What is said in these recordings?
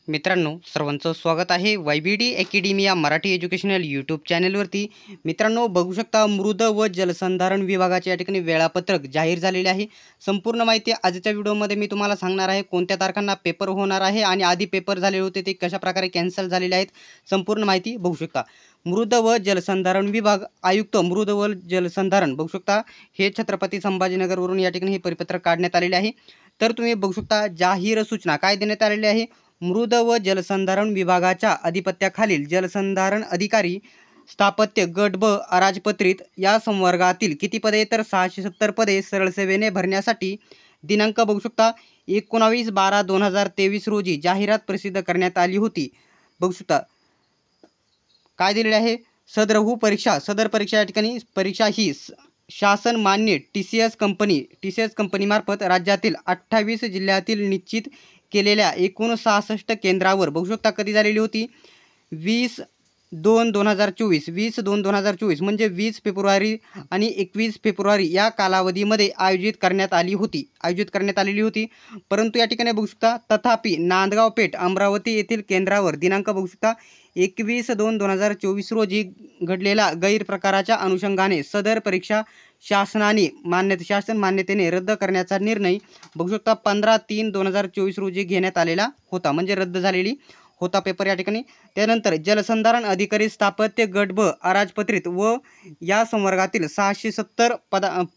मित्रांनो, सर्वांचं स्वागत आहे YBD अकॅडमी या मराठी एज्युकेशनल यूट्यूब चॅनलवरती। मित्रांनो, बघू शकता मृद व जलसंधारण विभागाचे या ठिकाणी वेळापत्रक जाहीर झालेले आहे। संपूर्ण माहिती आजच्या व्हिडिओमध्ये मी तुम्हाला सांगणार आहे। कोणत्या तारखांना पेपर होणार आहे आणि आधी पेपर झाले होते ते कशा प्रकारे कॅन्सल झालेले आहेत, संपूर्ण माहिती बघू शकता। मृद व जलसंधारण विभाग आयुक्त मृद व जलसंधारण बघू शकता, हे छत्रपती संभाजीनगरवरून या ठिकाणी हे परिपत्रक काढण्यात आलेले आहे। तर तुम्ही बघू शकता जाहीर सूचना काय देण्यात आलेली आहे। मृद व जलसंधारण विभागाच्या अधिपत्याखालील जलसंधारण अधिकारी स्थापत्य गट ब अराजपत्रित या संवर्गातील किती पदे, तर 670 पदे सरळ सेवेने भरण्यासाठी दिनांक बघू शकता 19/12/2023 रोजी जाहिरात प्रसिद्ध करण्यात आली होती। बघू शकता काय दिलेले आहे। सदर परीक्षा या ठिकाणी परीक्षा ही शासन मान्य TCS कंपनी मार्फत राज्यातील 28 जिल्ह्यातील निश्चित केलेल्या एकूण 66 केंद्रावर बघू शकता कधी झालेली होती। 20/2/2024 म्हणजे 20 फेब्रुवारी आणि 21 फेब्रुवारी या कालावधीमध्ये आयोजित करण्यात आलेली होती। परंतु या ठिकाणी बघू शकता तथापि नांदगाव पेठ अमरावती येथील केंद्रावर दिनांक बघू शकता 21/2/2024 रोजी घडलेल्या गैरप्रकाराच्या अनुषंगाने सदर परीक्षा शासन मान्यतेने रद्द करण्याचा निर्णय बघू शकता 15/3/2024 रोजी घेण्यात आलेला होता, म्हणजे रद्द झालेली होता पेपर या ठिकाणी। त्यानंतर जलसंधारण अधिकारी स्थापत्य गट ब अराजपत्रित व या संवर्गातील 670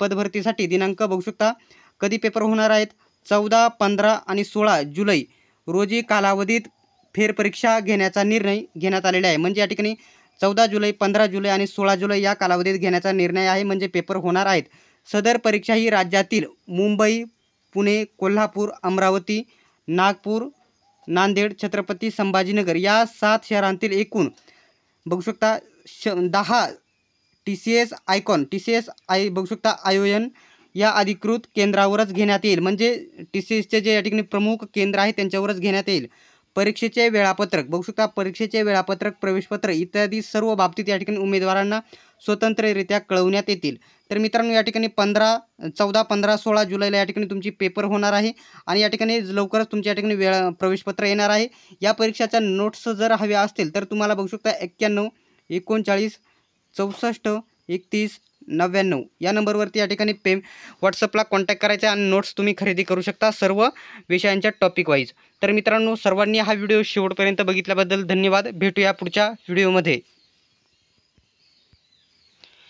पदभरतीसाठी दिनांक बघू शकता कधी पेपर होणार आहेत। 14, 15 आणि 16 जुलै रोजी कालावधीत फेरपरीक्षा घेण्याचा निर्णय घेण्यात आलेला आहे। म्हणजे या ठिकाणी 14 जुलै, 15 जुलै आणि 16 जुलै या कालावधीत घेण्याचा निर्णय आहे, म्हणजे पेपर होणार आहेत। सदर परीक्षा ही राज्यातील मुंबई, पुणे, कोल्हापूर, अमरावती, नागपूर, नांदेड, छत्रपती संभाजीनगर या 7 शहरांतील एकूण बघू शकता 10 TCS बघू शकता ION या अधिकृत केंद्रावरच घेण्यात येईल, म्हणजे TCSचे जे या ठिकाणी प्रमुख केंद्र आहे त्यांच्यावरच घेण्यात येईल। परीक्षेचे वेळापत्रक बघू शकता, परीक्षेचे वेळापत्रक, प्रवेशपत्र इत्यादी सर्व बाबतीत या ठिकाणी उमेदवारांना स्वतंत्ररित्या कळवण्यात येतील। तर मित्रांनो, या ठिकाणी 14, 15, 16 जुलैला या ठिकाणी तुमची पेपर होणार आहे आणि या ठिकाणी लवकरच तुमच्या या ठिकाणी प्रवेशपत्र येणार आहे। या परीक्षाच्या नोट्स जर हव्या असतील तर तुम्हाला बघू शकता 91 39 64 31 99 या नंबरवरती या ठिकाणी व्हॉट्सअपला कॉन्टॅक्ट करायचा आणि नोट्स तुम्ही खरेदी करू शकता सर्व विषयांच्या टॉपिक वाईज। तर मित्रांनो, सर्वांनी हा व्हिडिओ शेवटपर्यंत बघितल्याबद्दल धन्यवाद। भेटूया पुढच्या व्हिडिओमध्ये।